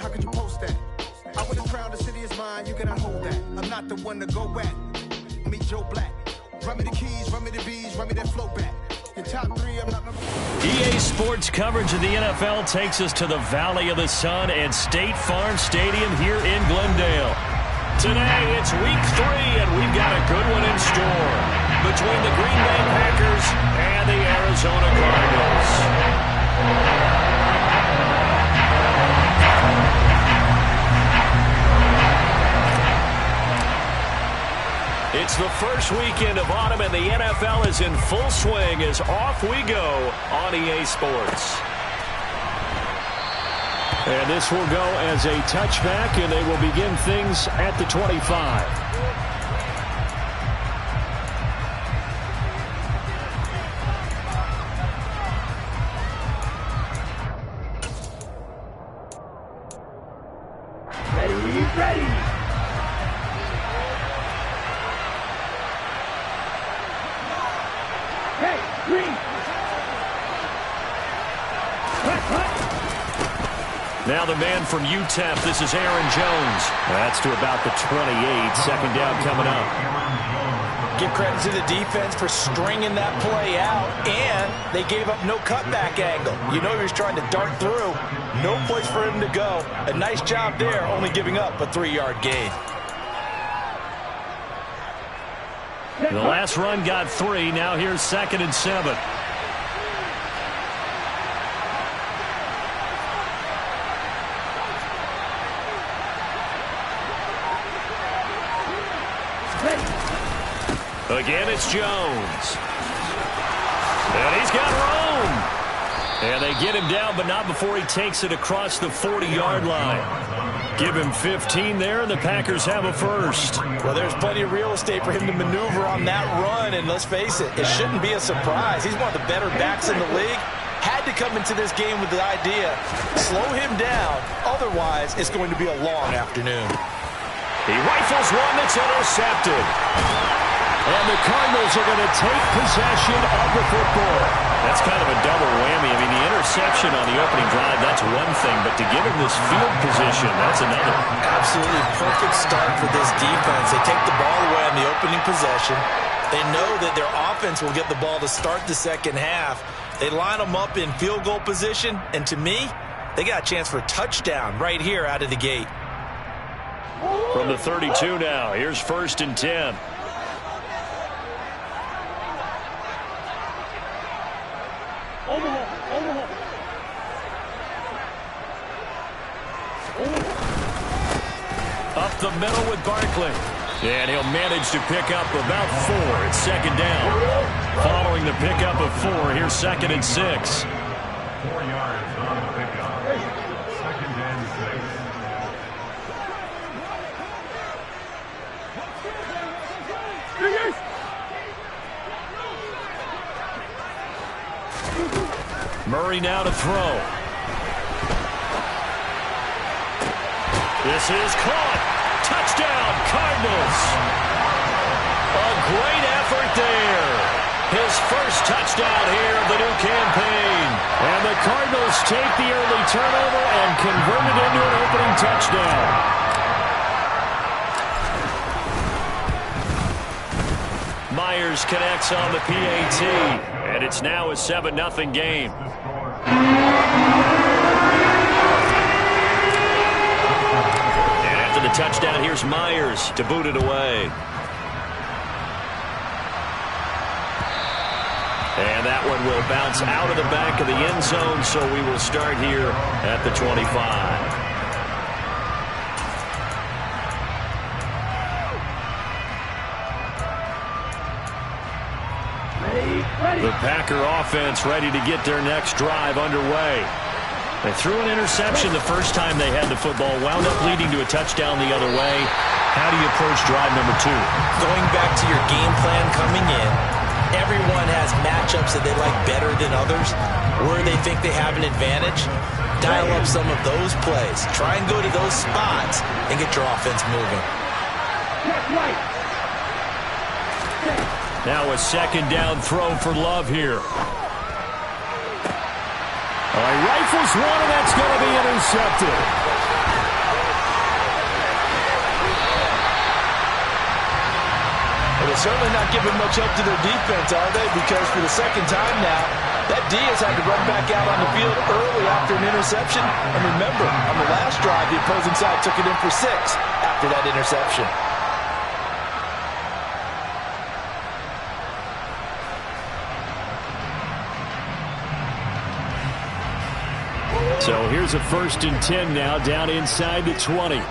how could you post that? I would have crowned the city is mine, you cannot hold that. I'm not the one to go back. Me, Joe Black. Run me the keys, run me the bees, run me that flow back. Your top three, I'm not... EA Sports coverage of the NFL takes us to the Valley of the Sun at State Farm Stadium here in Glendale. Today, it's week 3, and we've got a good one in store between the Green Bay Packers and the Arizona Cardinals. It's the first weekend of autumn, and the NFL is in full swing as off we go on EA Sports. And this will go as a touchback, and they will begin things at the 25. Ready. Hey, green. Now the man from UTEP, this is Aaron Jones. That's to about the 28. Second down coming up. Give credit to the defense for stringing that play out, and they gave up no cutback angle. You know he was trying to dart through. No place for him to go. A nice job there, only giving up a 3-yard gain. The last run got 3. Now here's 2nd and 7. Again, it's Jones. And he's got room. And they get him down, but not before he takes it across the 40-yard line. Give him 15 there, and the Packers have a first. Well, there's plenty of real estate for him to maneuver on that run, and let's face it, it shouldn't be a surprise. He's one of the better backs in the league. Had to come into this game with the idea, slow him down, otherwise it's going to be a long afternoon. He rifles one that's intercepted. And the Cardinals are going to take possession of the football. That's kind of a double whammy. I mean, the interception on the opening drive, that's one thing, but to give him this field position, that's another. Absolutely perfect start for this defense. They take the ball away on the opening possession. They know that their offense will get the ball to start the second half. They line them up in field goal position, and to me, they got a chance for a touchdown right here out of the gate. From the 32 now, here's 1st and 10. Up the middle with Barkley. And he'll manage to pick up about 4. It's 2nd down. Following the pickup of 4, here's 2nd and 6. 4 yards on the pickup. 2nd and 6. Murray now to throw. This is caught. Touchdown, Cardinals. A great effort there. His first touchdown here of the new campaign. And the Cardinals take the early turnover and convert it into an opening touchdown. Myers connects on the PAT. And it's now a 7-0 game. The touchdown, here's Myers to boot it away. And that one will bounce out of the back of the end zone, so we will start here at the 25. Ready. The Packer offense ready to get their next drive underway. They threw an interception the first time they had the football, wound up leading to a touchdown the other way. How do you approach drive number 2? Going back to your game plan coming in, everyone has matchups that they like better than others, where they think they have an advantage. Dial up some of those plays. Try and go to those spots and get your offense moving. Now a 2nd down throw for Love here. He rifles one, and that's going to be intercepted. certainly not giving much help to their defense, are they? Because for the second time now, that D has had to run back out on the field early after an interception. And remember, on the last drive, the opposing side took it in for 6 after that interception. So here's a 1st and 10 now, down inside the 20.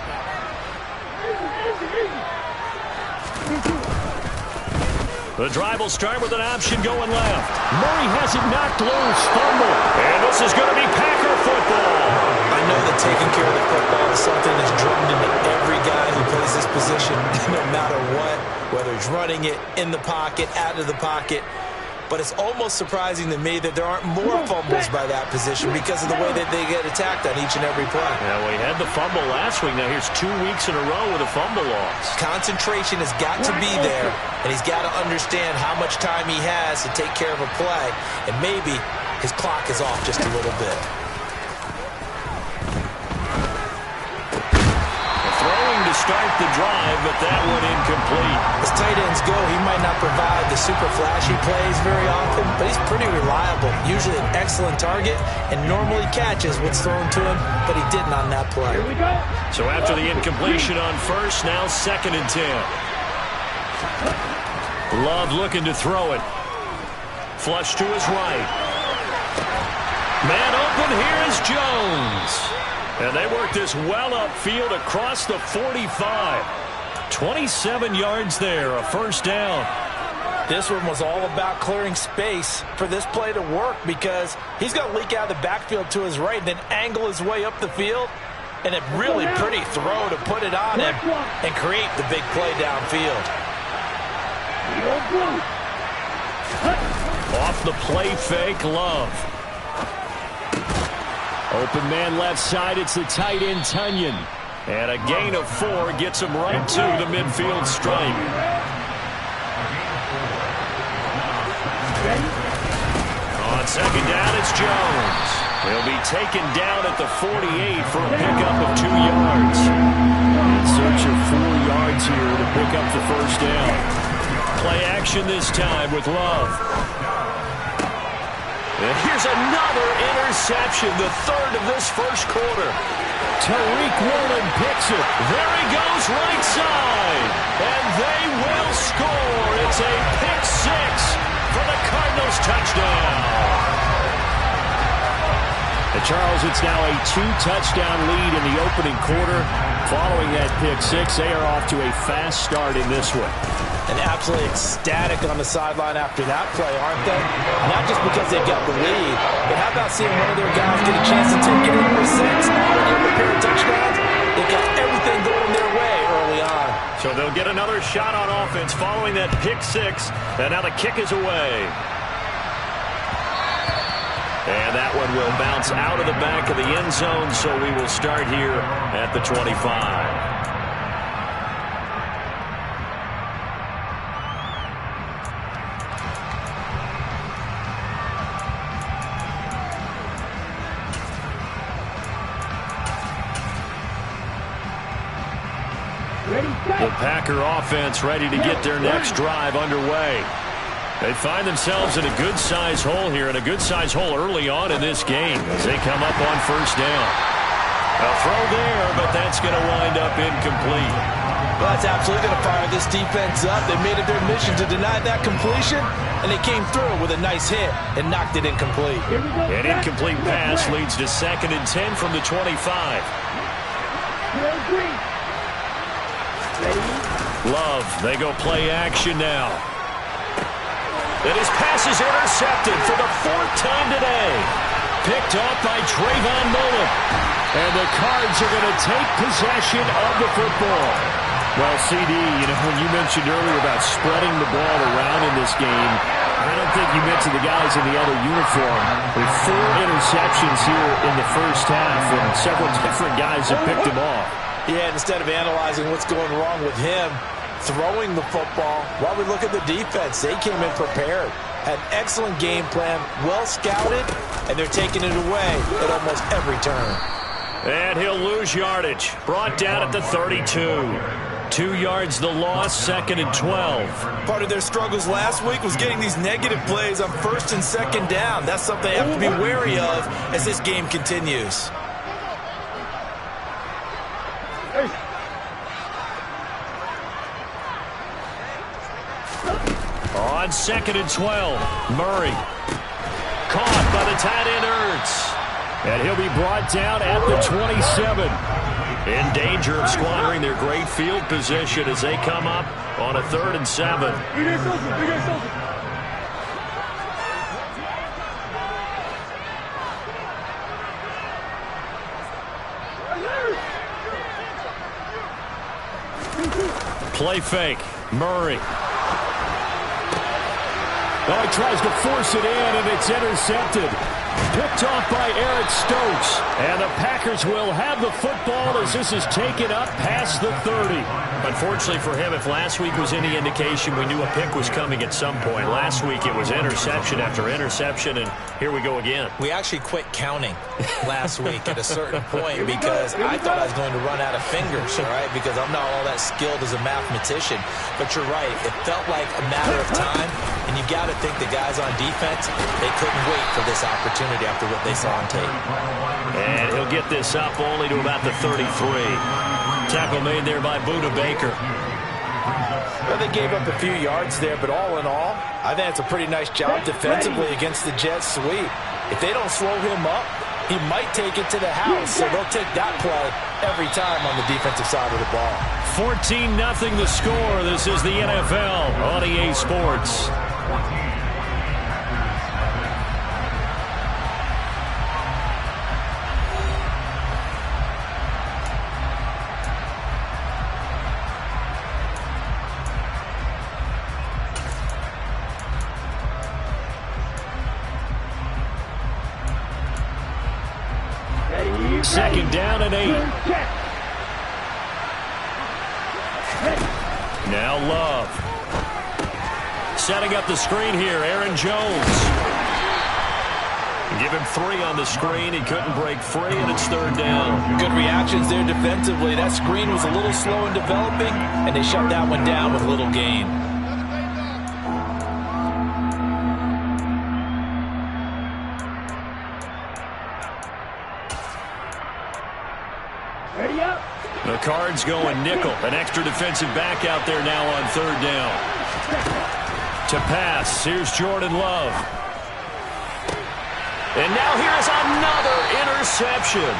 The drive will start with an option going left. Murray has it knocked loose. Fumble. And this is going to be Packer football. I know that taking care of the football is something that's drummed into every guy who plays this position, no matter what, whether he's running it in the pocket, out of the pocket. But it's almost surprising to me that there aren't more fumbles by that position because of the way that they get attacked on each and every play. Yeah, we had the fumble last week. Now here's 2 weeks in a row with a fumble loss. Concentration has got to be there, and he's got to understand how much time he has to take care of a play, and maybe his clock is off just a little bit. Start the drive, but that one incomplete. As tight ends go, he might not provide the super flashy plays very often, but he's pretty reliable. Usually an excellent target and normally catches what's thrown to him, but he didn't on that play. So after the incompletion on first, now 2nd and 10. Love looking to throw it. Flush to his right. Man open, here is Jones. And they work this well upfield across the 45. 27 yards there, a 1st down. This one was all about clearing space for this play to work because he's going to leak out of the backfield to his right and then angle his way up the field. And a really pretty throw to put it on him and create the big play downfield. Off the play fake, Love. Open man left side, it's the tight end, Tunyon. And a gain of 4 gets him right to the midfield stripe. On 2nd down, it's Jones. He'll be taken down at the 48 for a pickup of 2 yards. In search of 4 yards here to pick up the 1st down. Play action this time with Love. And here's another interception, the 3rd of this 1st quarter. Tariq Woolen picks it. There he goes, right side. And they will score. It's a pick 6 for the Cardinals touchdown. And Charles, it's now a 2-touchdown lead in the opening quarter. Following that pick 6, they are off to a fast start in this one. And absolutely ecstatic on the sideline after that play, aren't they? Not just because they've got the lead, but how about seeing one of their guys get a chance to take it in for 6, already up a pair of touchdowns? They got everything going their way early on. So they'll get another shot on offense following that pick 6, and now the kick is away. And that one will bounce out of the back of the end zone, so we will start here at the 25. The Packer offense ready to get their next drive underway. They find themselves in a good-sized hole here, and a good-sized hole early on in this game as they come up on 1st down. A throw there, but that's going to wind up incomplete. Well, that's absolutely going to fire this defense up. They made it their mission to deny that completion, and they came through with a nice hit and knocked it incomplete. An incomplete pass leads to 2nd and 10 from the 25. Love, they go play action now. And his pass is intercepted for the 4th time today. Picked off by Trayvon Mullen. And the Cards are going to take possession of the football. Well, CD, when you mentioned earlier about spreading the ball around in this game, I don't think you mentioned the guys in the other uniform. With 4 interceptions here in the 1st half, and several different guys have picked him off. Yeah, instead of analyzing what's going wrong with him, throwing the football, while we look at the defense, they came in prepared. Had an excellent game plan, well scouted, and they're taking it away at almost every turn. And he'll lose yardage. Brought down at the 32. 2 yards the loss, 2nd and 12. Part of their struggles last week was getting these negative plays on 1st and 2nd down. That's something they have to be wary of as this game continues. On 2nd and 12, Murray. Caught by the tight end, Ertz. And he'll be brought down at the 27. In danger of squandering their great field position as they come up on a 3rd and 7. Play fake. Murray. Oh, he tries to force it in, and it's intercepted. Picked off by Eric Stokes. And the Packers will have the football as this is taken up past the 30. Unfortunately for him, if last week was any indication, we knew a pick was coming at some point. Last week it was interception after interception, and here we go again. We actually quit counting last week at a certain point because I thought I was going to run out of fingers, all right, because I'm not all that skilled as a mathematician. But you're right. It felt like a matter of time, and you've got to think the guys on defense, they couldn't wait for this opportunity after what they saw on tape. And he'll get this up only to about the 33. Tackle made there by Buda Baker. Well, they gave up a few yards there, but all in all, I think it's a pretty nice job defensively against the Jets sweep. If they don't slow him up, he might take it to the house, so they'll take that play every time on the defensive side of the ball. 14-0 the score. This is the NFL on EA Sports. Second down and 8. Now Love. Setting up the screen here, Aaron Jones. Give him 3 on the screen. He couldn't break free, and it's 3rd down. Good reactions there defensively. That screen was a little slow in developing, and they shut that one down with little gain. The Cards going nickel. An extra defensive back out there now on 3rd down. To pass, here's Jordan Love. And now here's another interception.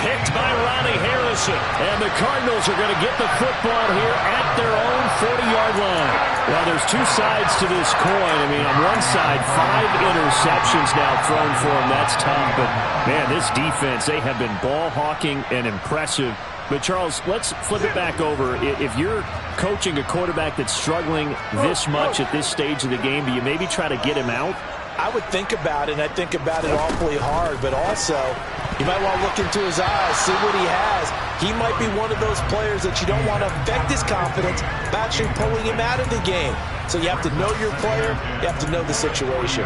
Picked by Ronnie Harrison. And the Cardinals are going to get the football here at their own 40-yard line. Well, there's 2 sides to this coin. I mean, on one side, 5 interceptions now thrown for them. That's tough. But, man, this defense, they have been ball hawking and impressive. But, Charles, let's flip it back over. If you're coaching a quarterback that's struggling this much at this stage of the game, do you maybe try to get him out? I would think about it, and I think about it awfully hard. But also, you might want to look into his eyes, see what he has. He might be one of those players that you don't want to affect his confidence by actually pulling him out of the game. So you have to know your player. You have to know the situation.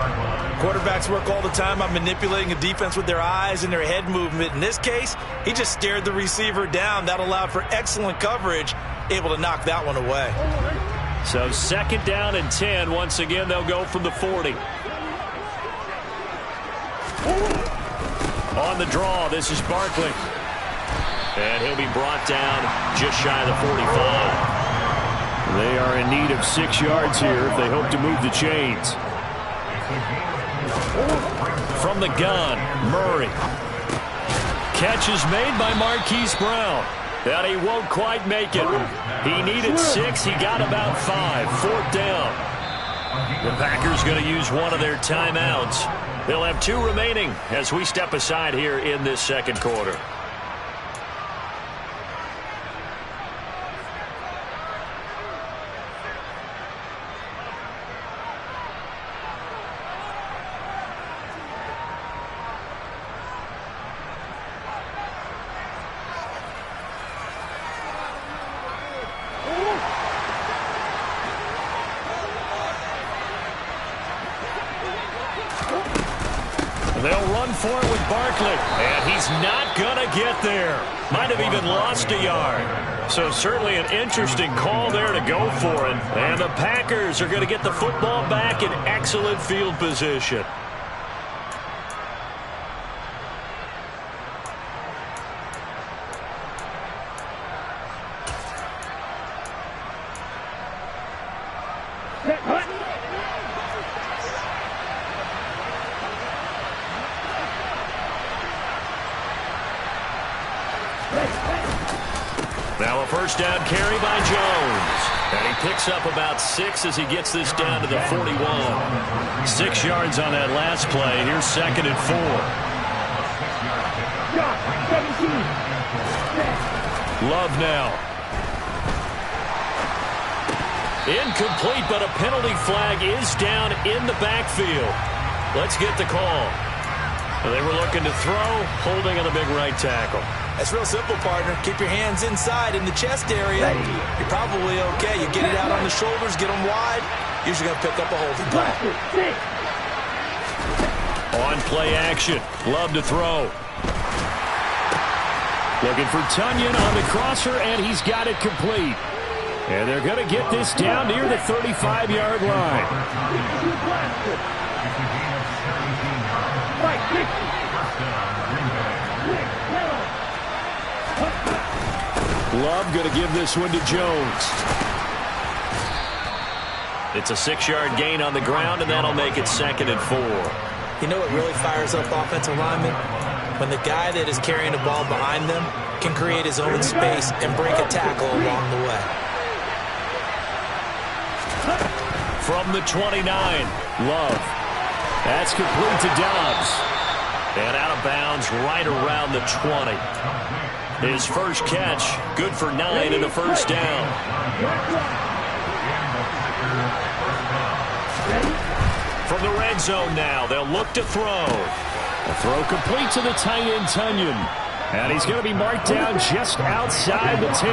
Quarterbacks work all the time on manipulating a defense with their eyes and their head movement. In this case, he just stared the receiver down. That allowed for excellent coverage, able to knock that one away. So 2nd down and 10. Once again, they'll go from the 40. On the draw, this is Barkley. And he'll be brought down just shy of the 45. They are in need of 6 yards here if they hope to move the chains. From the gun, Murray. Catch is made by Marquise Brown. And he won't quite make it. He needed 6. He got about 5. 4th down. The Packers going to use one of their timeouts. They'll have 2 remaining as we step aside here in this 2nd quarter. They'll run for it with Barkley, and he's not going to get there. Might have even lost a yard. So certainly an interesting call there to go for it. And the Packers are going to get the football back in excellent field position. Now a first down carry by Jones. And he picks up about 6 as he gets this down to the 41. 6 yards on that last play. Here's 2nd and 4. Love now. Incomplete, but a penalty flag is down in the backfield. Let's get the call. They were looking to throw, holding on the big right tackle. That's real simple, partner. Keep your hands inside in the chest area. You're probably okay. You get it out on the shoulders, get them wide. Usually going to pick up a holding call. On play action. Love to throw. Looking for Tunyon on the crosser, and he's got it complete. And they're going to get this down near the 35-yard line. Love going to give this one to Jones. It's a 6-yard gain on the ground, and that'll make it 2nd and 4. You know what really fires up offensive linemen? When the guy that is carrying the ball behind them can create his own space and break a tackle along the way. From the 29, Love. That's complete to Dobbs. And out of bounds right around the 20. His first catch, good for 9 and a first down. From the red zone now, they'll look to throw. A throw complete to the tight end, Tunyon. And he's going to be marked down just outside the 10.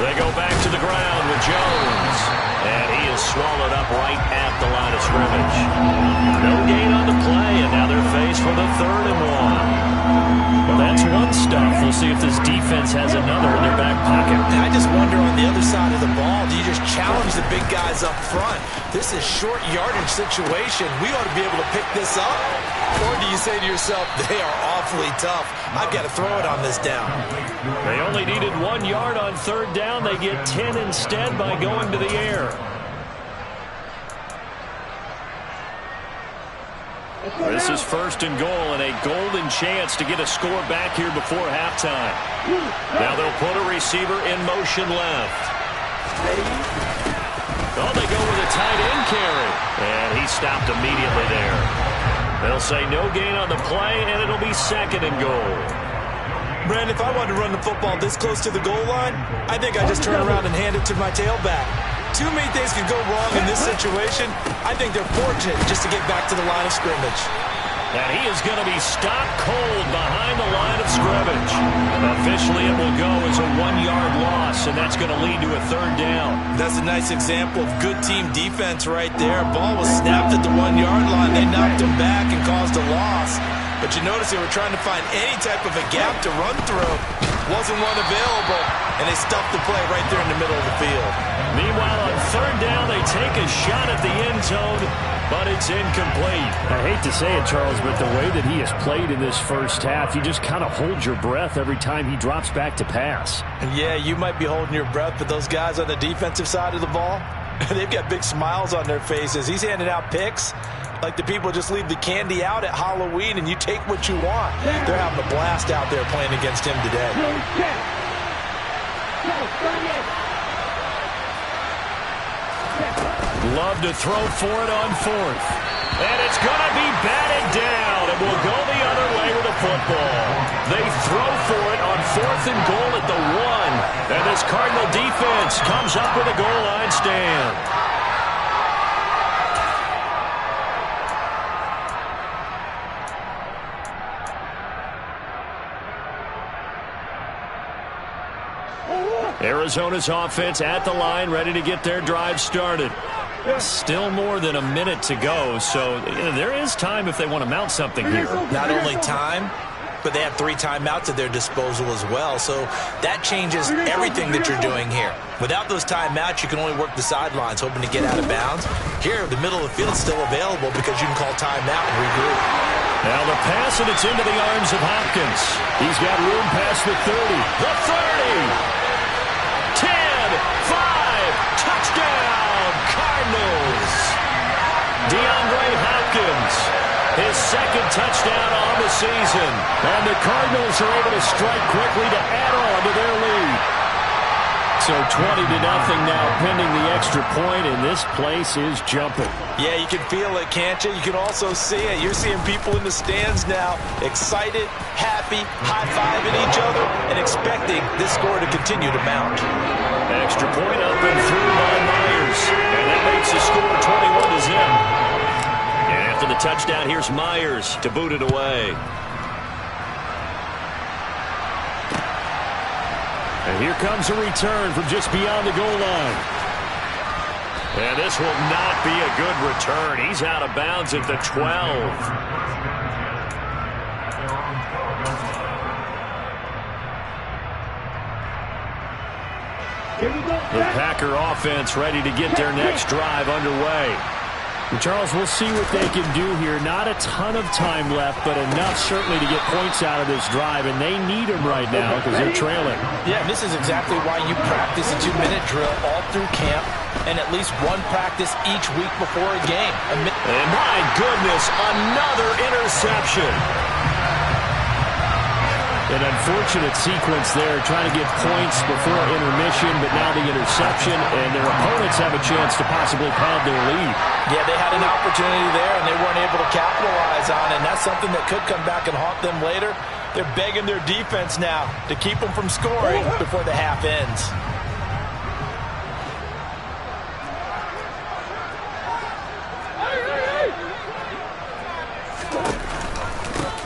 They go back to the ground with Jones. And he is swallowed up right at the line of scrimmage. No gain on the play, and now they're faced with a 3rd and 1. Well, that's one stuff. We'll see if this defense has another in their back pocket. I just wonder on the other side of the ball, do you just challenge the big guys up front? This is short yardage situation. We ought to be able to pick this up. Or do you say to yourself, they are awfully tough. I've got to throw it on this down. They only needed 1 yard on 3rd down. They get 10 instead by going to the air. This is 1st and goal and a golden chance to get a score back here before halftime. Now they'll put a receiver in motion left. Oh, they go with a tight end carry. And he stopped immediately there. They'll say no gain on the play, and it'll be 2nd and goal. Brandon, if I wanted to run the football this close to the goal line, I think I just turn around and hand it to my tailback. Too many things could go wrong in this situation. I think they're fortunate just to get back to the line of scrimmage. And he is going to be stopped cold behind the line of scrimmage. Officially, it will go as a 1-yard loss, and that's going to lead to a 3rd down. That's a nice example of good team defense right there. Ball was snapped at the 1-yard line. They knocked him back and caused a loss. But you notice they were trying to find any type of a gap to run through. Wasn't one available, and they stuffed the play right there in the middle of the field. Meanwhile, on 3rd down, they take a shot at the end zone, but it's incomplete. I hate to say it, Charles, but the way that he has played in this first half, you just kind of hold your breath every time he drops back to pass. And yeah, you might be holding your breath, but those guys on the defensive side of the ball, they've got big smiles on their faces. He's handing out picks like the people just leave the candy out at Halloween and you take what you want. They're having a blast out there playing against him today. Love to throw for it on 4th. And it's going to be batted down. It will go the other way with the football. They throw for it on 4th and goal at the 1. And this Cardinal defense comes up with a goal line stand. Arizona's offense at the line, ready to get their drive started. Still more than a minute to go, so there is time if they want to mount something here. Not only time, but they have 3 timeouts at their disposal as well. So that changes everything that you're doing here. Without those timeouts, you can only work the sidelines, hoping to get out of bounds. Here, the middle of the field's still available because you can call timeout and regroup. Now the pass, and it's into the arms of Hopkins. He's got room past the 30. The 30! 10, 5, touchdown, Cardinals! DeAndre Hopkins, his second touchdown on the season. And the Cardinals are able to strike quickly to add on to their lead. So 20-0 now, pending the extra point, and this place is jumping. Yeah, you can feel it, can't you? You can also see it. You're seeing people in the stands now, excited, happy, high-fiving each other, and expecting this score to continue to mount. Extra point up and through by Myers, and that makes the score 21-0. And after the touchdown, here's Myers to boot it away. And here comes a return from just beyond the goal line. And this will not be a good return. He's out of bounds at the 12. The Packer offense ready to get their next drive underway. Charles, we'll see what they can do here. Not a ton of time left, but enough certainly to get points out of this drive, and they need them right now because they're trailing. Yeah, this is exactly why you practice a 2-minute drill all through camp and at least one practice each week before a game. And my goodness, another interception. An unfortunate sequence there, trying to get points before intermission, but now the interception, and their opponents have a chance to possibly pad their lead. Yeah, they had an opportunity there, and they weren't able to capitalize on it, and that's something that could come back and haunt them later. They're begging their defense now to keep them from scoring before the half ends.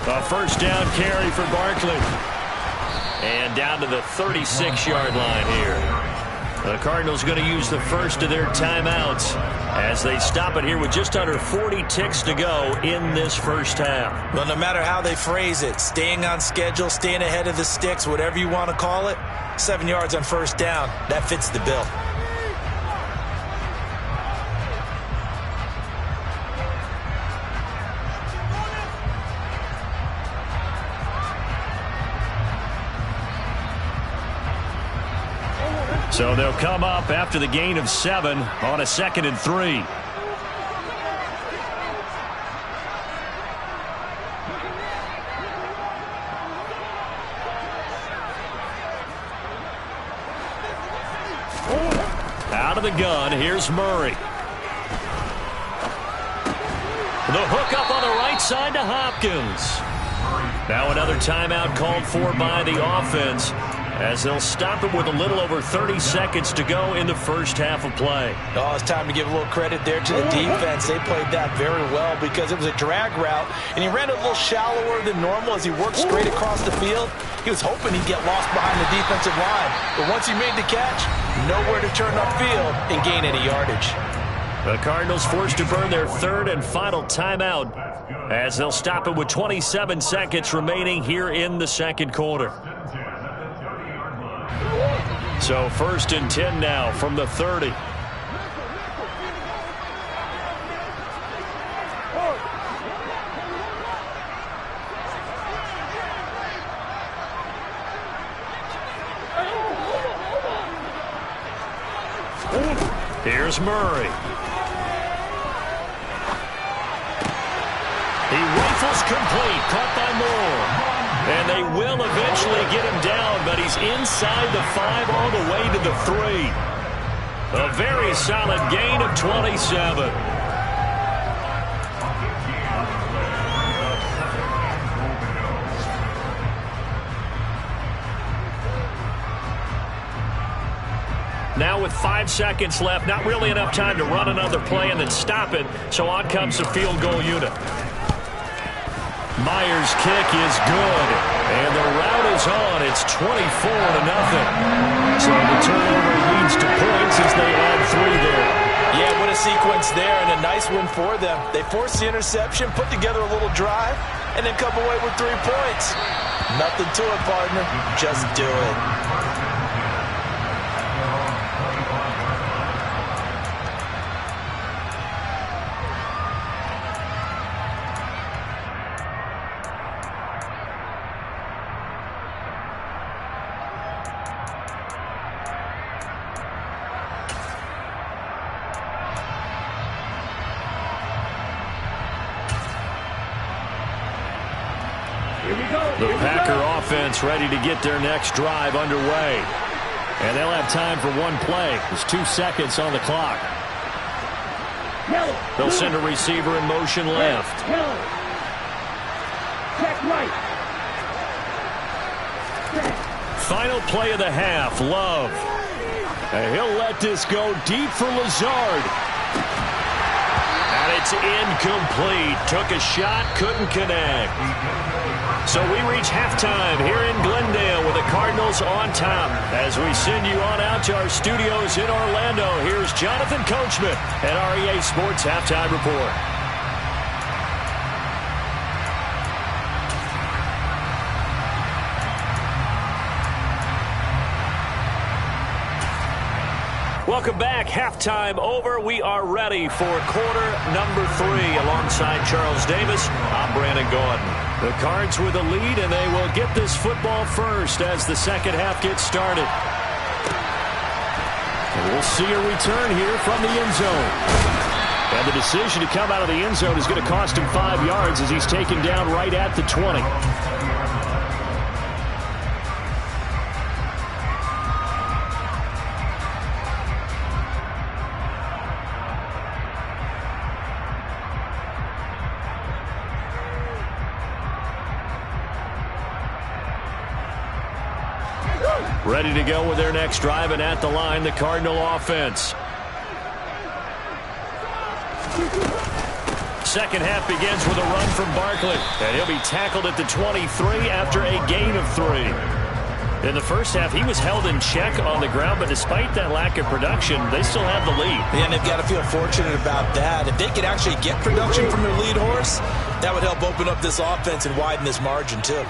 A first down carry for Barkley. And down to the 36-yard line here. The Cardinals going to use the first of their timeouts as they stop it here with just under 40 ticks to go in this first half. Well, no matter how they phrase it, staying on schedule, staying ahead of the sticks, whatever you want to call it, 7 yards on first down, that fits the bill. So they'll come up after the gain of 7 on a 2nd and 3. Out of the gun, here's Murray. The hook up on the right side to Hopkins. Now another timeout called for by the offense, as they'll stop it with a little over 30 seconds to go in the first half of play. Oh, it's time to give a little credit there to the defense. They played that very well because it was a drag route, and he ran a little shallower than normal as he worked straight across the field. He was hoping he'd get lost behind the defensive line, but once he made the catch, nowhere to turn upfield and gain any yardage. The Cardinals forced to burn their third and final timeout as they'll stop it with 27 seconds remaining here in the second quarter. So 1st and 10 now from the 30. Here's Murray. He rifles complete, caught by Moore. And they will eventually get him down, but he's inside the 5 all the way to the 3. A very solid gain of 27. Now with 5 seconds left, not really enough time to run another play and then stop it, so on comes the field goal unit. Myers' kick is good, and the route is on. It's 24-0. So the turnover leads to points as they add 3 there. Yeah, what a sequence there, and a nice win for them. They forced the interception, put together a little drive, and then come away with 3 points. Nothing to it, partner. Just do it. The Packer offense ready to get their next drive underway. And they'll have time for one play. There's 2 seconds on the clock. They'll send a receiver in motion left. Check right. Final play of the half, Love. And he'll let this go deep for Lazard. And it's incomplete. Took a shot, couldn't connect. So we reach halftime here in Glendale with the Cardinals on top. As we send you on out to our studios in Orlando, here's Jonathan Coachman at REA Sports Halftime Report. Welcome back. Halftime over. We are ready for quarter number 3. Alongside Charles Davis, I'm Brandon Gordon. The Cards with a lead, and they will get this football first as the second half gets started. And we'll see a return here from the end zone. And the decision to come out of the end zone is going to cost him 5 yards as he's taken down right at the 20. Ready to go with their next drive, and at the line, the Cardinal offense. Second half begins with a run from Barkley, and he'll be tackled at the 23 after a gain of 3. In the first half, he was held in check on the ground, but despite that lack of production, they still have the lead. And they've got to feel fortunate about that. If they could actually get production from their lead horse, that would help open up this offense and widen this margin, too.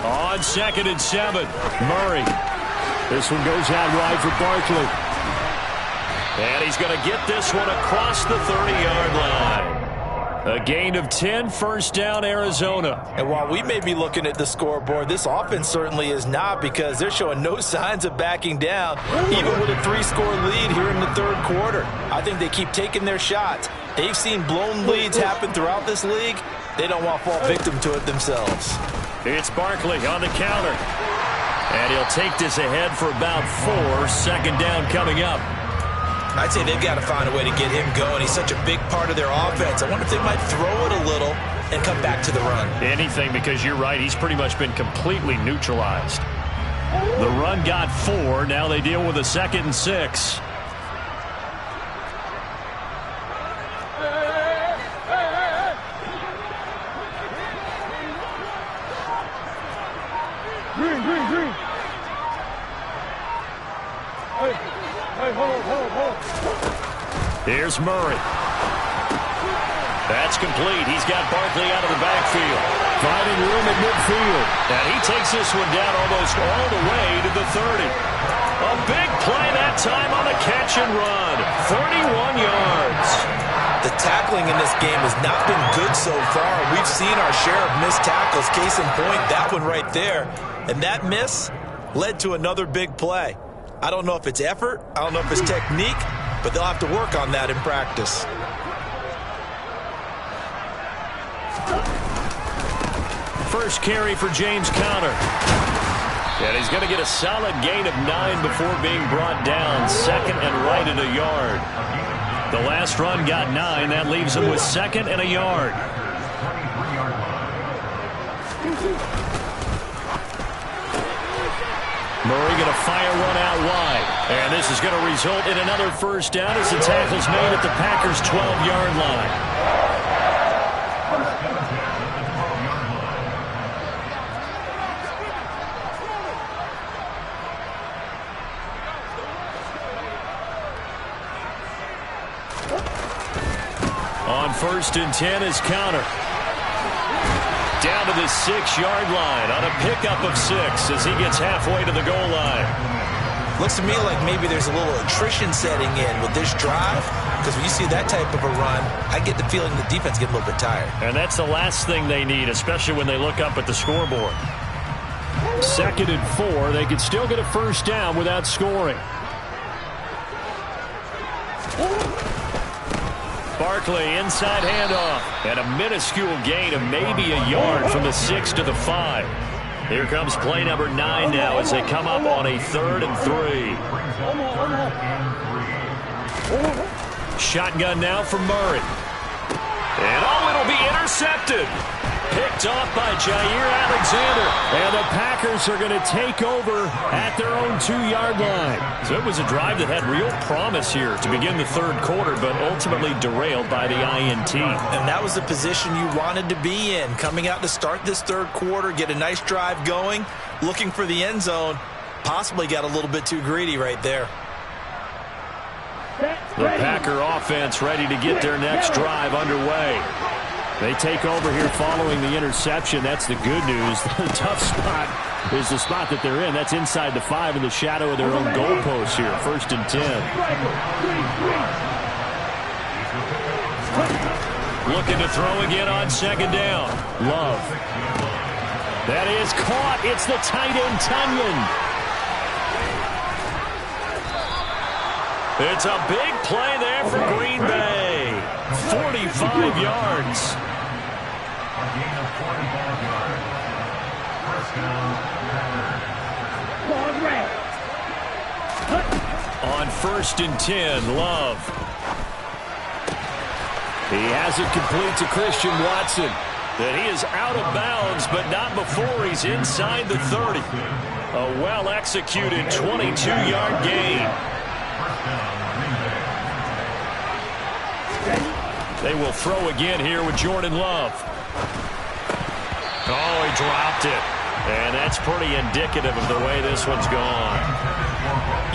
On 2nd and 7, Murray. This one goes out wide for Barkley. And he's going to get this one across the 30-yard line. A gain of 10, first down, Arizona. And while we may be looking at the scoreboard, this offense certainly is not, because they're showing no signs of backing down, even with a 3-score lead here in the third quarter. I think they keep taking their shots. They've seen blown leads happen throughout this league. They don't want to fall victim to it themselves. It's Barkley on the counter. And he'll take this ahead for about 4. Second down coming up. I'd say they've got to find a way to get him going. He's such a big part of their offense. I wonder if they might throw it a little and come back to the run. Anything, because you're right. He's pretty much been completely neutralized. The run got 4. Now they deal with a 2nd and 6. Green. Hey, hold. Here's Murray. That's complete. He's got Barkley out of the backfield. Finding room at midfield. And he takes this one down almost all the way to the 30. A big play that time on the catch and run. 31 yards. The tackling in this game has not been good so far. We've seen our share of missed tackles. Case in point, that one right there. And that miss led to another big play. I don't know if it's effort, I don't know if it's technique, but they'll have to work on that in practice. First carry for James Conner. And he's going to get a solid gain of 9 before being brought down. 2nd and right at a yard. The last run got 9. That leaves him with 2nd and a yard. Murray going to fire one out wide. And this is going to result in another first down as the tackle's made at the Packers' 12-yard line. On 1st and 10 is counter. Down to the 6-yard line on a pickup of 6 as he gets halfway to the goal line. Looks to me like maybe there's a little attrition setting in with this drive, because when you see that type of a run, I get the feeling the defense get a little bit tired. And that's the last thing they need, especially when they look up at the scoreboard. 2nd and 4. They could still get a first down without scoring. Barkley, inside handoff, and a minuscule gain of maybe a yard from the 6 to the 5. Here comes play number 9 now as they come up on a 3rd and 3. Shotgun now for Murray. And it'll be intercepted. Picked off by Jair Alexander. And the Packers are going to take over at their own 2-yard line. So it was a drive that had real promise here to begin the 3rd quarter, but ultimately derailed by the INT. And that was the position you wanted to be in. Coming out to start this 3rd quarter, get a nice drive going, looking for the end zone. Possibly got a little bit too greedy right there. The Packer offense ready to get their next drive underway. They take over here following the interception. That's the good news. The tough spot is the spot that they're in. That's inside the 5 in the shadow of their own goalpost here. 1st and 10. Looking to throw again on 2nd down. Love. That is caught. It's the tight end, Tunyon. It's a big play there for Green Bay. 45 yards. A gain of 45 yards. First down. On 1st and 10, Love. He has it complete to Christian Watson. That he is out of bounds, but not before he's inside the 30. A well-executed 22-yard gain. They will throw again here with Jordan Love. Oh, he dropped it. And that's pretty indicative of the way this one's gone.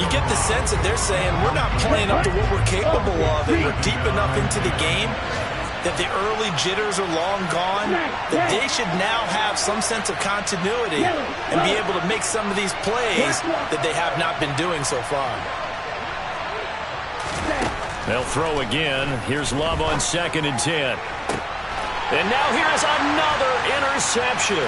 You get the sense that they're saying we're not playing up to what we're capable of, and we're deep enough into the game that the early jitters are long gone, that they should now have some sense of continuity and be able to make some of these plays that they have not been doing so far. They'll throw again. Here's Love on 2nd and 10. And now here's another interception.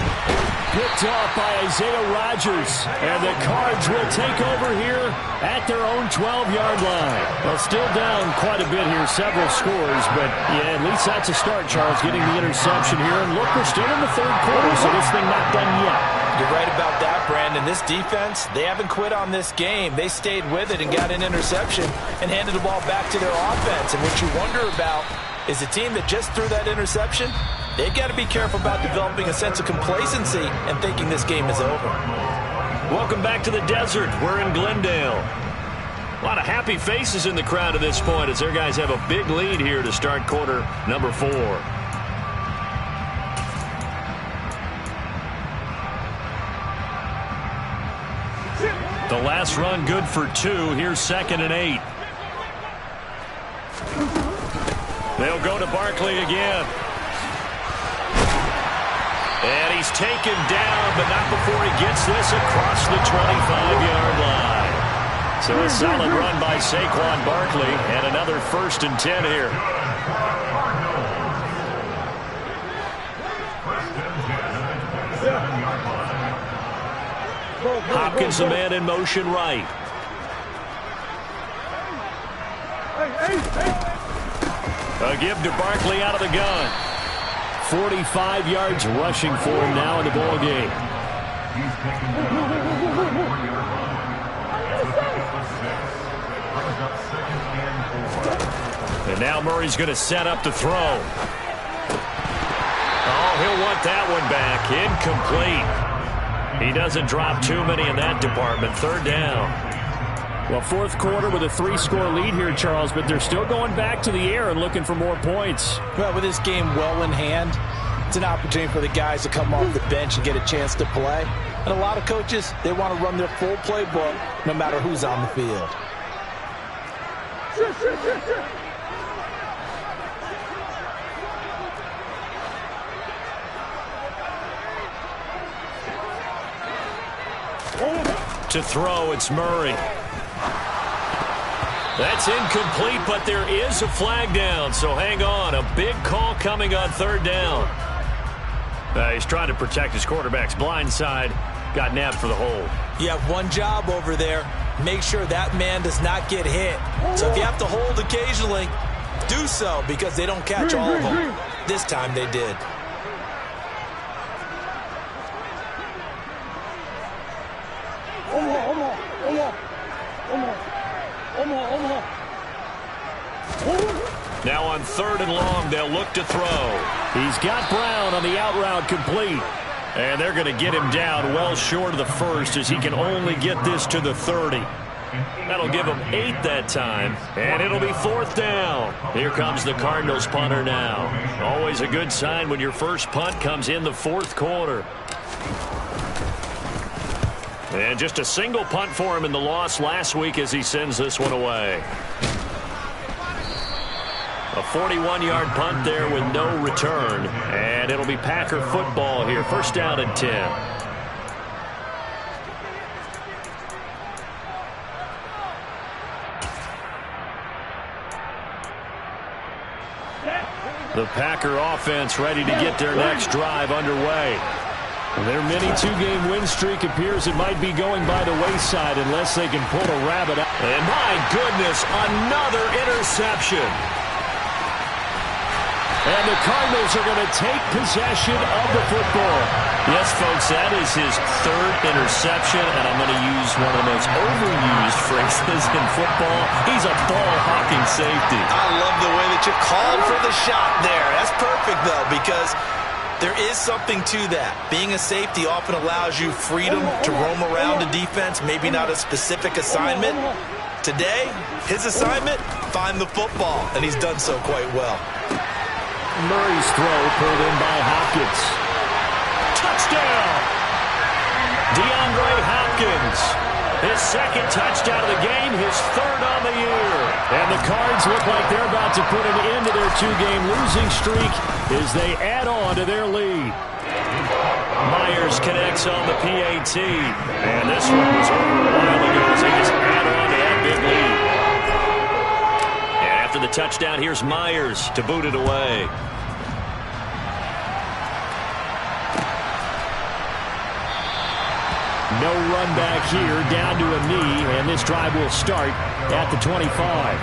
Picked off by Isaiah Rodgers. And the Cards will take over here at their own 12-yard line. Well, still down quite a bit here, several scores. But, yeah, at least that's a start, Charles, getting the interception here. And look, we're still in the 3rd quarter, so this thing not done yet. You're right about that, Brandon. This defense, they haven't quit on this game. They stayed with it and got an interception and handed the ball back to their offense. And what you wonder about is the team that just threw that interception, they've got to be careful about developing a sense of complacency and thinking this game is over. Welcome back to the desert. We're in Glendale. A lot of happy faces in the crowd at this point as their guys have a big lead here to start quarter number 4. The last run good for 2. Here's 2nd and 8. They'll go to Barkley again. And he's taken down, but not before he gets this across the 25-yard line. So a solid run by Saquon Barkley, and another 1st and 10 here. Hopkins, the man in motion right. A give to Barkley out of the gun. 45 yards rushing for him now in the ball game. And now Murray's going to set up the throw. Oh, he'll want that one back. Incomplete. He doesn't drop too many in that department. 3rd down. Well, 4th quarter with a 3-score lead here, Charles, but they're still going back to the air and looking for more points. Well, with this game well in hand, it's an opportunity for the guys to come off the bench and get a chance to play. And a lot of coaches, they want to run their full playbook no matter who's on the field. to throw. It's Murray. That's incomplete, but there is a flag down, so hang on. A big call coming on third down. He's trying to protect his quarterback's blind side. Got nabbed for the hold. You have one job over there. Make sure that man does not get hit. So if you have to hold occasionally, do so, because they don't catch all of them. This time they did. Now on third and long, they'll look to throw. He's got Brown on the out route complete. And they're going to get him down well short of the first, as he can only get this to the 30. That'll give him 8 that time, and it'll be fourth down. Here comes the Cardinals punter now. Always a good sign when your first punt comes in the fourth quarter. And just a single punt for him in the loss last week as he sends this one away. A 41-yard punt there with no return. And it'll be Packer football here. First down and 10. The Packer offense ready to get their next drive underway. Their mini two-game win streak appears it might be going by the wayside unless they can pull a rabbit out. And my goodness, another interception. And the Cardinals are going to take possession of the football. Yes, folks, that is his third interception, and I'm going to use one of the most overused phrases in football. He's a ball-hawking safety. I love the way that you called for the shot there. That's perfect, though, because there is something to that. Being a safety often allows you freedom to roam around the defense, maybe not a specific assignment. Today, his assignment, find the football, and he's done so quite well. Murray's throw pulled in by Hopkins. Touchdown! DeAndre Hopkins. His second touchdown of the game, his third on the year. And the Cards look like they're about to put an end to their two-game losing streak as they add on to their lead. Myers connects on the PAT. And this one was over a while ago as they just add on to that big lead. And after the touchdown, here's Myers to boot it away. No run back here, down to a knee, and this drive will start at the 25.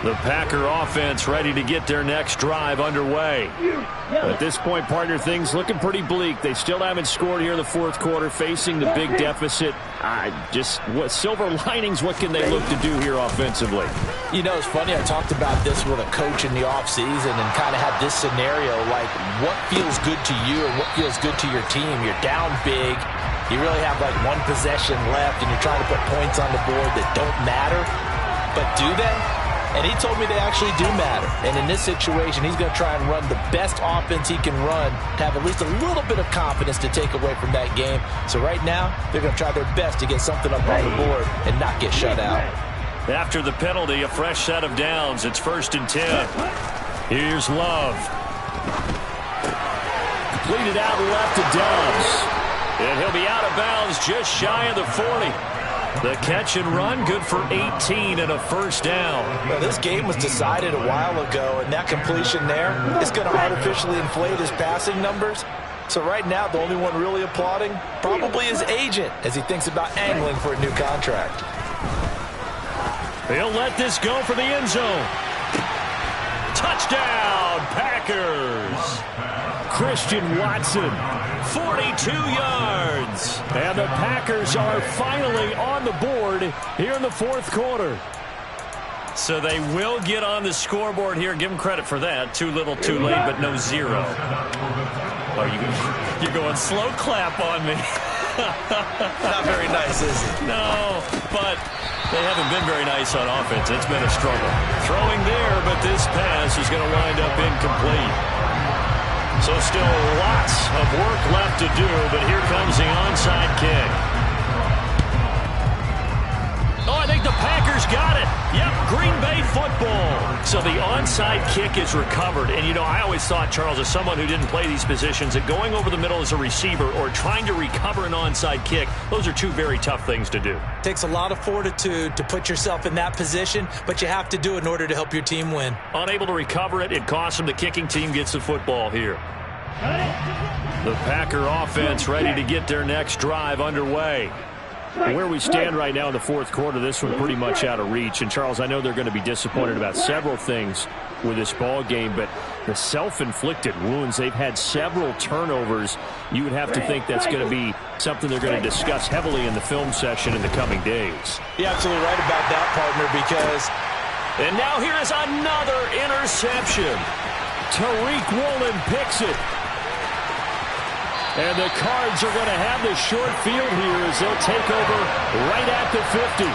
The Packer offense ready to get their next drive underway. At this point, partner, things looking pretty bleak. They still haven't scored here in the fourth quarter, facing the big deficit. What silver linings, what can they look to do here offensively? You know, it's funny, I talked about this with a coach in the offseason and kind of had this scenario, like what feels good to you and what feels good to your team. You're down big. You really have like one possession left, and you're trying to put points on the board that don't matter. But do they? And he told me they actually do matter. And in this situation, he's going to try and run the best offense he can run to have at least a little bit of confidence to take away from that game. So right now, they're going to try their best to get something up on the board and not get shut out. After the penalty, a fresh set of downs. It's 1st and 10. Here's Love. Completed out left to Dobbs. And he'll be out of bounds just shy of the 40. The catch and run, good for 18 and a first down. Well, this game was decided a while ago, and that completion there is going to artificially inflate his passing numbers. So right now, the only one really applauding probably his agent as he thinks about angling for a new contract. He'll let this go for the end zone. Touchdown, Packers. Christian Watson. 42 yards. And the Packers are finally on the board here in the fourth quarter. So they will get on the scoreboard here. Give them credit for that. Too little, too late, but no zero. You're going slow clap on me. Not very nice, is it? No, but they haven't been very nice on offense. It's been a struggle. Throwing there, but this pass is going to wind up incomplete. So still lots of work left to do, but here comes the onside kick. Oh, I think the Packers got it. Yep, Green Bay football. So the onside kick is recovered. And, you know, I always thought, Charles, as someone who didn't play these positions, that going over the middle as a receiver or trying to recover an onside kick, those are two very tough things to do. Takes a lot of fortitude to put yourself in that position, but you have to do it in order to help your team win. Unable to recover it, it costs them. The kicking team gets the football here. The Packer offense ready to get their next drive underway. Where we stand right now in the fourth quarter, this one pretty much out of reach. And, Charles, I know they're going to be disappointed about several things with this ball game, but the self-inflicted wounds, they've had several turnovers. You would have to think that's going to be something they're going to discuss heavily in the film session in the coming days. You're absolutely right about that, partner, because... And now here is another interception. Tariq Woolen picks it. And the Cards are going to have the short field here as they'll take over right at the 50.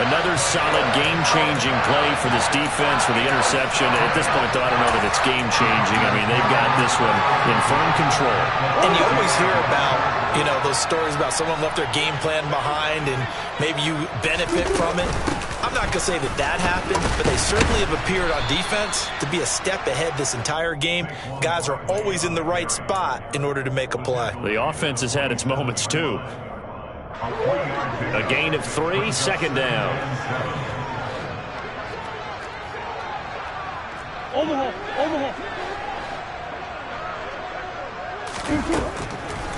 Another solid game-changing play for this defense for the interception. At this point, though, I don't know that it's game-changing. I mean, they've got this one in firm control. And you always hear about, you know, those stories about someone left their game plan behind and maybe you benefit from it. I'm not going to say that that happened, but they certainly have appeared on defense to be a step ahead this entire game. Guys are always in the right spot in order to make a play. The offense has had its moments, too. A gain of 3, second down.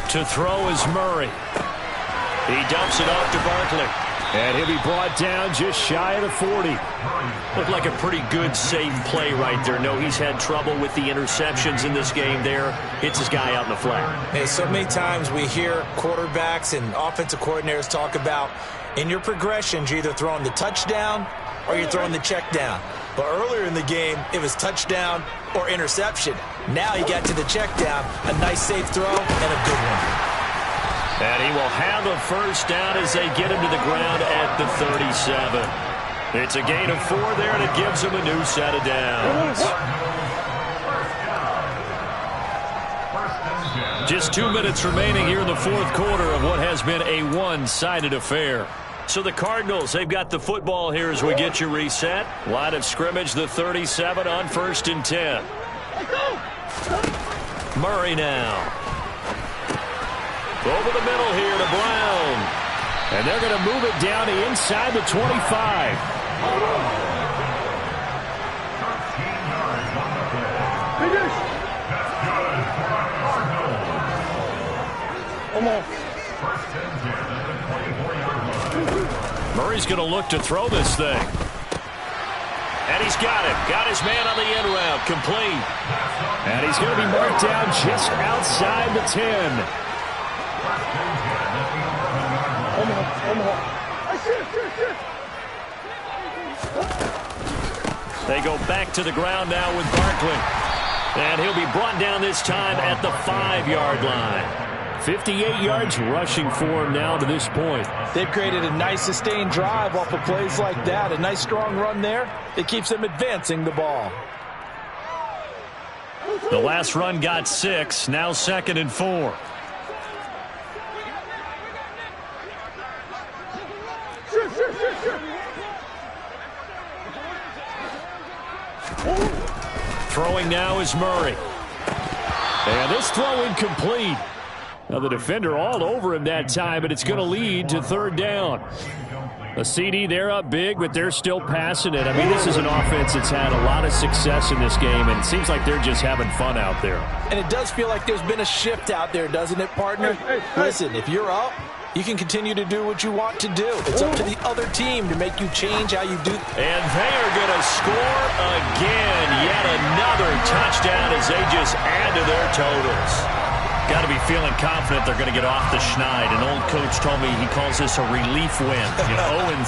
To throw is Murray. He dumps it off to Barkley. And he'll be brought down just shy of the 40. Looked like a pretty good, safe play right there. No, he's had trouble with the interceptions in this game there. Hits his guy out in the flat. Hey, so many times we hear quarterbacks and offensive coordinators talk about in your progressions, you're either throwing the touchdown or you're throwing the check down. But earlier in the game, it was touchdown or interception. Now he got to the check down, a nice safe throw and a good one. And he will have a first down as they get him to the ground at the 37. It's a gain of 4 there, and it gives him a new set of downs. Just 2 minutes remaining here in the fourth quarter of what has been a one-sided affair. So the Cardinals, they've got the football here as we get you reset. Line of scrimmage, the 37 on 1st and 10. Murray now. Over the middle here to Brown. And they're going to move it down to inside the 25. Murray's going to look to throw this thing. And he's got it. Got his man on the end route. Complete. And he's going to be marked down just outside the 10. They go back to the ground now with Barkley. And he'll be brought down this time at the 5-yard line. 58 yards rushing for him now to this point. They've created a nice sustained drive off of plays like that. A nice strong run there. It keeps them advancing the ball. The last run got 6. Now 2nd and 4. Throwing now is Murray. And this throw incomplete. Now the defender all over him that time, but it's going to lead to 3rd down. A CD, they're up big, but they're still passing it. I mean, this is an offense that's had a lot of success in this game, and it seems like they're just having fun out there. And it does feel like there's been a shift out there, doesn't it, partner? Listen, if you're up, you can continue to do what you want to do. It's up to the other team to make you change how you do. And they are going to score again. Yet another touchdown as they just add to their totals. Got to be feeling confident they're going to get off the schneid. An old coach told me he calls this a relief win. 0-3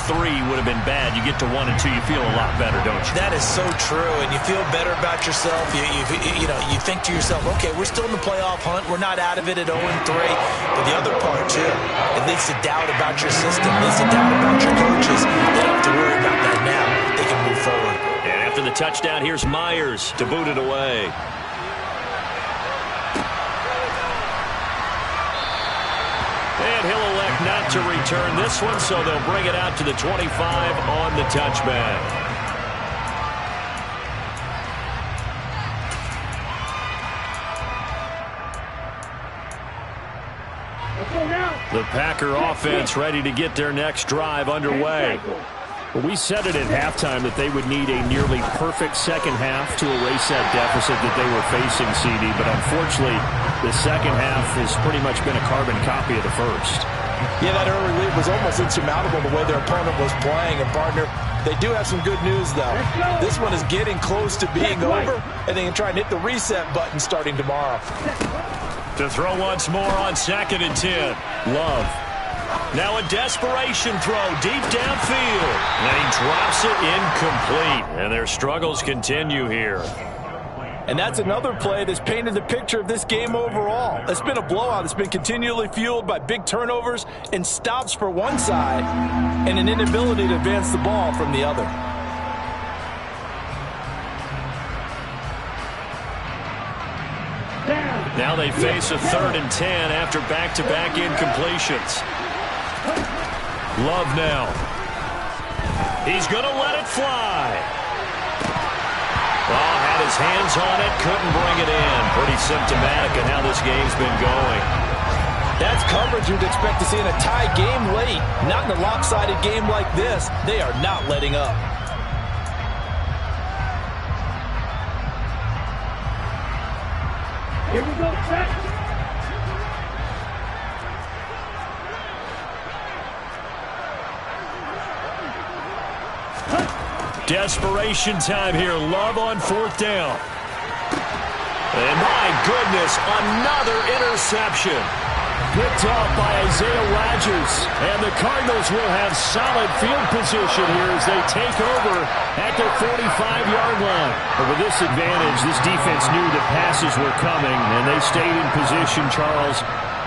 would have been bad. You get to 1 and 2, you feel a lot better, don't you? That is so true, and you feel better about yourself. You think to yourself, okay, we're still in the playoff hunt. We're not out of it at 0-3. But the other part, too, it leads to doubt about your system. It leads to doubt about your coaches. They don't have to worry about that now. They can move forward. And after the touchdown, here's Myers to boot it away. And he'll elect not not to return this one, so they'll bring it out to the 25 on the touchback. The Packer offense ready to get their next drive underway. Well, we said it at halftime that they would need a nearly perfect second half to erase that deficit that they were facing, CD. But unfortunately, the second half has pretty much been a carbon copy of the first. Yeah, that early lead was almost insurmountable the way their opponent was playing. And, partner, they do have some good news, though. This one is getting close to being over, and they can try and hit the reset button starting tomorrow. To throw once more on 2nd and 10. Love. Now a desperation throw deep downfield. And he drops it incomplete. And their struggles continue here. And that's another play that's painted the picture of this game overall. It's been a blowout. It's been continually fueled by big turnovers and stops for one side and an inability to advance the ball from the other. Now they face a 3rd and 10 after back-to-back incompletions. Love now. He's going to let it fly. Well, had his hands on it, couldn't bring it in. Pretty symptomatic of how this game's been going. That's coverage you'd expect to see in a tie game late. Not in a lopsided game like this. They are not letting up. Here we go, set. Desperation time here. Love on 4th down. And my goodness, another interception. Picked off by Isaiah Rodgers. And the Cardinals will have solid field position here as they take over at their 45-yard line. But with this advantage, this defense knew that passes were coming, and they stayed in position, Charles,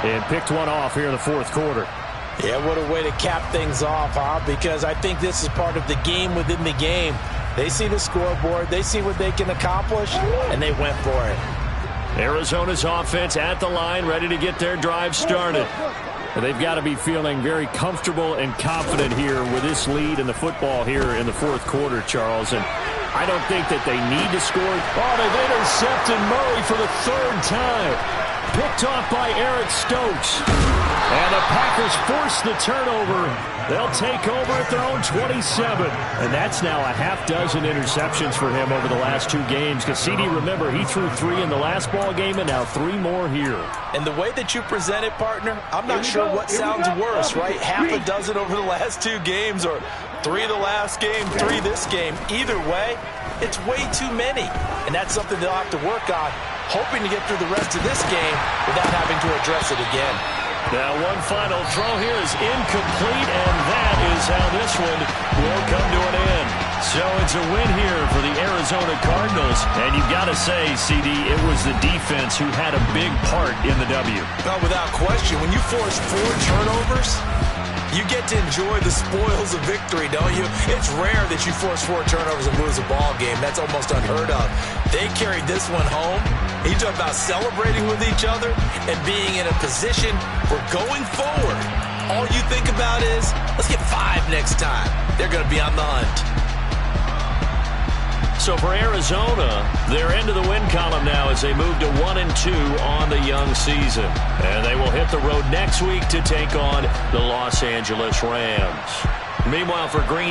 and picked one off here in the 4th quarter. Yeah, what a way to cap things off, huh? Because I think this is part of the game within the game. They see the scoreboard, they see what they can accomplish, and they went for it. Arizona's offense at the line, ready to get their drive started. And they've got to be feeling very comfortable and confident here with this lead in the football here in the 4th quarter, Charles. And I don't think that they need to score. Oh, they've intercepted Murray for the 3rd time. Picked off by Eric Stokes. And the Packers force the turnover. They'll take over at their own 27. And that's now a half-dozen interceptions for him over the last 2 games. Because CD, remember, he threw 3 in the last ball game and now 3 more here. And the way that you present it, partner, I'm not sure what sounds worse, right? Half a dozen over the last 2 games or 3 the last game, 3 this game. Either way, it's way too many. And that's something they'll have to work on, hoping to get through the rest of this game without having to address it again. Now one final throw here is incomplete, and that is how this one will come to an end. So it's a win here for the Arizona Cardinals. And you've got to say, CD, it was the defense who had a big part in the W. No, without question. When you force 4 turnovers, you get to enjoy the spoils of victory, don't you? It's rare that you force 4 turnovers and lose a ball game. That's almost unheard of. They carried this one home. You talk about celebrating with each other and being in a position for going forward. All you think about is, let's get 5 next time. They're going to be on the hunt. So for Arizona, they're into the win column now as they move to 1-2 on the young season. And they will hit the road next week to take on the Los Angeles Rams. Meanwhile, for Green